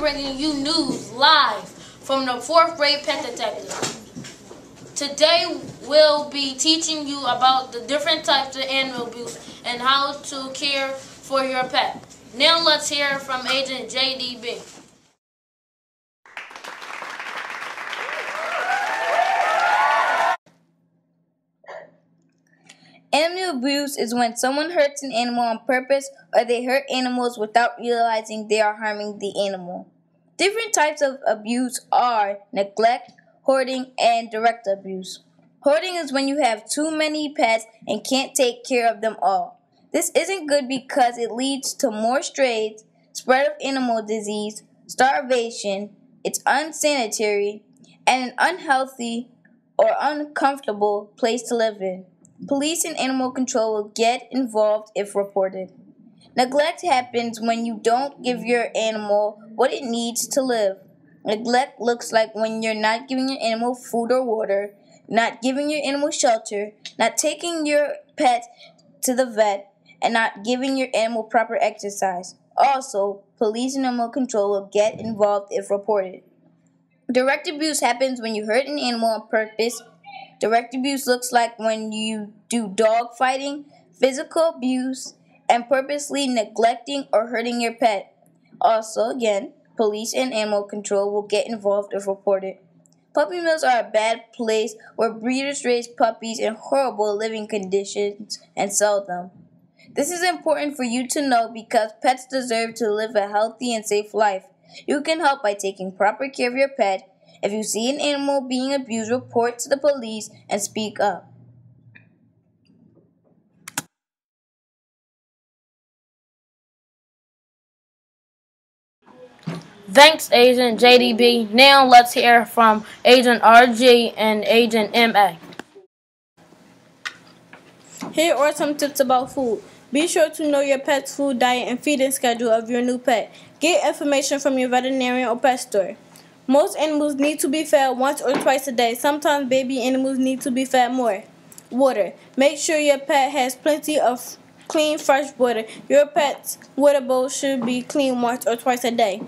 bringing you news live from the 4th grade pet detective. Today we'll be teaching you about the different types of animal abuse and how to care for your pet. Now let's hear from Agent JDB. Animal abuse is when someone hurts an animal on purpose or they hurt animals without realizing they are harming the animal. Different types of abuse are neglect, hoarding, and direct abuse. Hoarding is when you have too many pets and can't take care of them all. This isn't good because it leads to more strays, spread of animal disease, starvation, it's unsanitary, and an unhealthy or uncomfortable place to live in. Police and animal control will get involved if reported. Neglect happens when you don't give your animal what it needs to live. Neglect looks like when you're not giving your animal food or water, not giving your animal shelter, not taking your pet to the vet, and not giving your animal proper exercise. Also, police and animal control will get involved if reported. Direct abuse happens when you hurt an animal on purpose. Direct abuse looks like when you do dog fighting, physical abuse, and purposely neglecting or hurting your pet. Also, again, police and animal control will get involved if reported. Puppy mills are a bad place where breeders raise puppies in horrible living conditions and sell them. This is important for you to know because pets deserve to live a healthy and safe life. You can help by taking proper care of your pet. If you see an animal being abused, report to the police and speak up. Thanks, Agent JDB. Now let's hear from Agent RG and Agent MA. Here are some tips about food. Be sure to know your pet's food diet and feeding schedule of your new pet. Get information from your veterinarian or pet store. Most animals need to be fed once or twice a day. Sometimes baby animals need to be fed more. Water. Make sure your pet has plenty of clean, fresh water. Your pet's water bowl should be clean once or twice a day.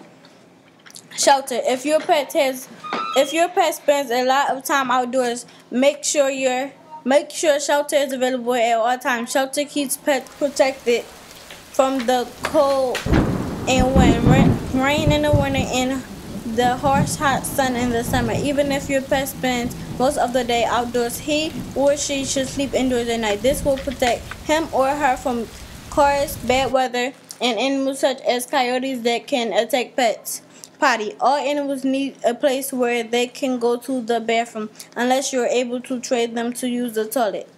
Shelter. If your pet spends a lot of time outdoors, make sure shelter is available at all times. Shelter keeps pets protected from the cold and rain in the winter and the harsh hot sun in the summer. Even if your pet spends most of the day outdoors, he or she should sleep indoors at night. This will protect him or her from cars, bad weather, and animals such as coyotes that can attack pets. Potty. All animals need a place where they can go to the bathroom unless you're able to trade them to use the toilet.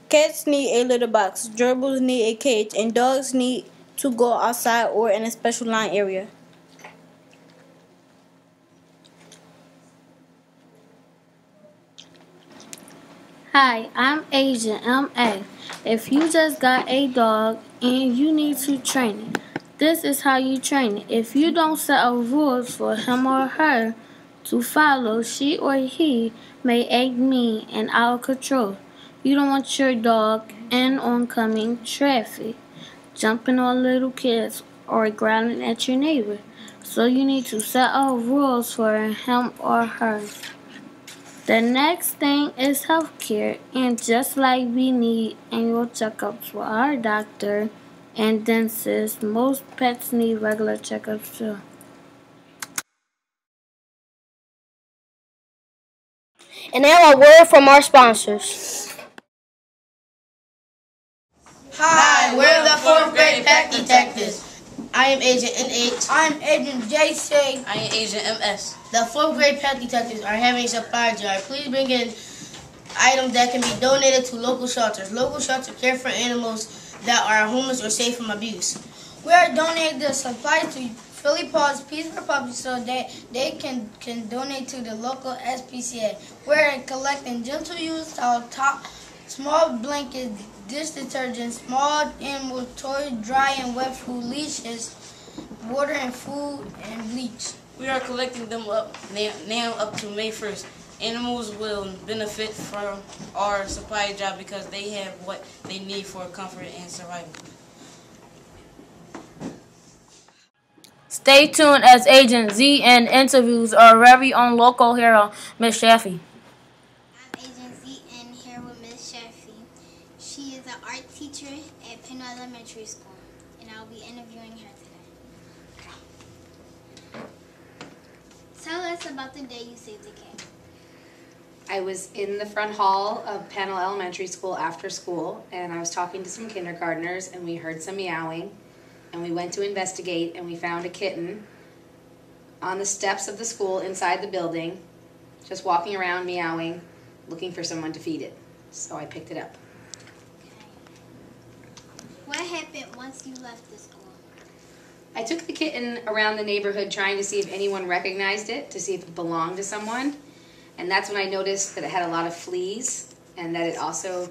Cats need a litter box, gerbils need a cage, and dogs need to go outside or in a special line area. Hi, I'm Agent MA. If you just got a dog and you need to train it, this is how you train it. If you don't set up rules for him or her to follow, she or he may act mean and out of control. You don't want your dog in oncoming traffic, jumping on little kids, or growling at your neighbor. So you need to set up rules for him or her. The next thing is healthcare, and just like we need annual checkups for our doctor and dentist, most pets need regular checkups too. And now a word from our sponsors. Hi, we're the 4th grade pet detectives. I am Agent NH. I'm Agent JC. I am Agent MS. The 4th grade pet detectives are having a supply drive. Please bring in items that can be donated to local shelters. Local shelters care for animals that are homeless or safe from abuse. We are donating the supplies to Philly Paws Peace for Puppies so that they can donate to the local SPCA. We're collecting gentle use towel, small blankets, dish detergent, small animal toys, dry and wet food, leashes, water and food, and bleach. We are collecting them up now up to May 1st. Animals will benefit from our supply job because they have what they need for comfort and survival. Stay tuned as Agent ZN interviews our very own local hero, Miss Shaffy. I'm Agent ZN here with Miss Shaffy. She is an art teacher at Penn Elementary School, and I'll be interviewing her today. Tell us about the day you saved the cat. I was in the front hall of Pennell Elementary School after school, and I was talking to some kindergartners, and we heard some meowing, and we went to investigate, and we found a kitten on the steps of the school inside the building, just walking around meowing, looking for someone to feed it. So I picked it up. Okay. What happened once you left the school? I took the kitten around the neighborhood trying to see if anyone recognized it, to see if it belonged to someone. And that's when I noticed that it had a lot of fleas and that it also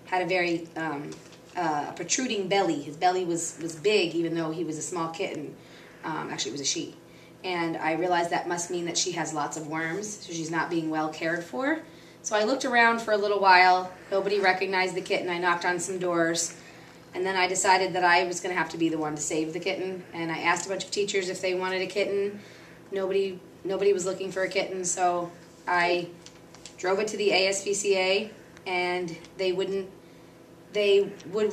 had a very protruding belly. His belly was big even though he was a small kitten. Actually, it was a she. And I realized that must mean that she has lots of worms, so she's not being well cared for. So I looked around for a little while. Nobody recognized the kitten. I knocked on some doors. And then I decided that I was going to have to be the one to save the kitten. And I asked a bunch of teachers if they wanted a kitten. Nobody was looking for a kitten, so I drove it to the ASPCA, and they would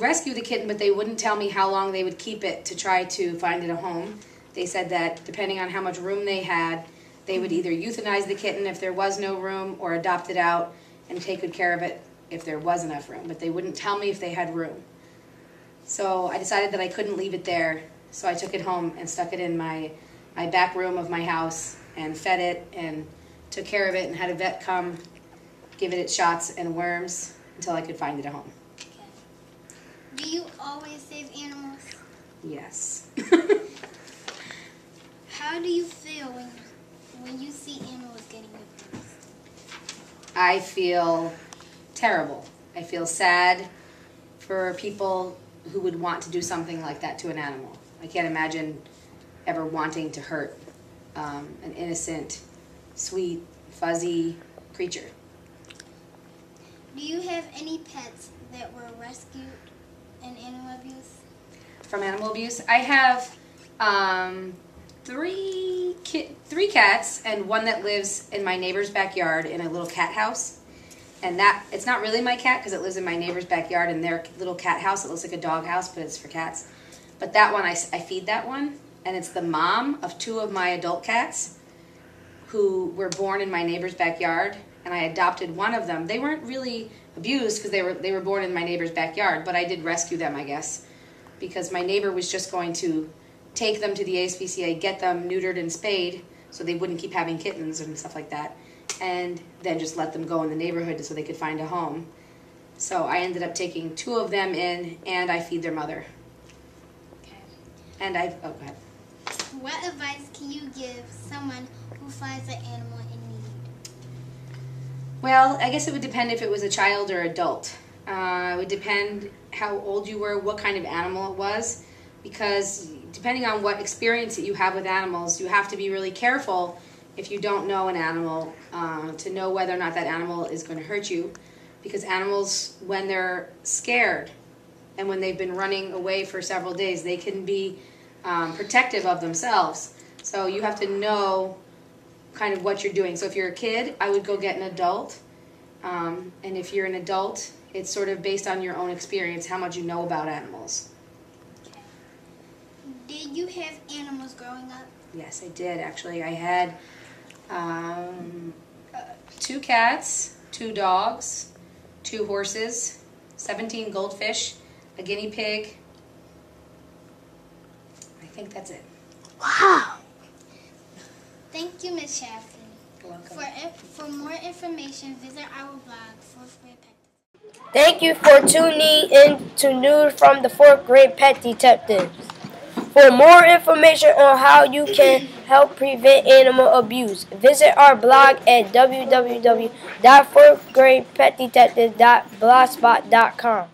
rescue the kitten, but they wouldn't tell me how long they would keep it to try to find it a home. They said that depending on how much room they had, they would either euthanize the kitten if there was no room or adopt it out and take good care of it if there was enough room, but they wouldn't tell me if they had room. So I decided that I couldn't leave it there, so I took it home and stuck it in my back room of my house and fed it and took care of it and had a vet come give it its shots and worms until I could find it a home. Okay. Do you always save animals? Yes. How do you feel when you see animals getting abused? I feel terrible. I feel sad for people who would want to do something like that to an animal. I can't imagine ever wanting to hurt an innocent, sweet, fuzzy creature. Do you have any pets that were rescued in animal abuse? From animal abuse? I have three cats and one that lives in my neighbor's backyard in a little cat house. And that, it's not really my cat because it lives in my neighbor's backyard in their little cat house. It looks like a dog house, but it's for cats. But that one, I feed that one. And it's the mom of two of my adult cats who were born in my neighbor's backyard. And I adopted one of them. They weren't really abused because they were born in my neighbor's backyard, but I did rescue them, I guess, because my neighbor was just going to take them to the ASPCA, get them neutered and spayed so they wouldn't keep having kittens and stuff like that, and then just let them go in the neighborhood so they could find a home. So I ended up taking two of them in, and I feed their mother. Okay. And oh, go ahead. What advice can you give someone who finds an animal in need? Well, I guess it would depend if it was a child or adult. It would depend how old you were, what kind of animal it was, because depending on what experience that you have with animals, you have to be really careful if you don't know an animal to know whether or not that animal is going to hurt you, because animals, when they're scared and when they've been running away for several days, they can be protective of themselves. So you have to know kind of what you're doing. So if you're a kid, I would go get an adult. And if you're an adult, it's sort of based on your own experience, how much you know about animals. Okay. Did you have animals growing up? Yes, I did, actually. I had 2 cats, 2 dogs, 2 horses, 17 goldfish, a guinea pig. I think that's it. Wow! Thank you, Ms. Shaffy. You're welcome. For more information, visit our blog, 4th Grade Pet. Thank you for tuning in to news from the 4th Grade Pet Detectives. For more information on how you can help prevent animal abuse, visit our blog at www.4thgradepetdetectives.blogspot.com.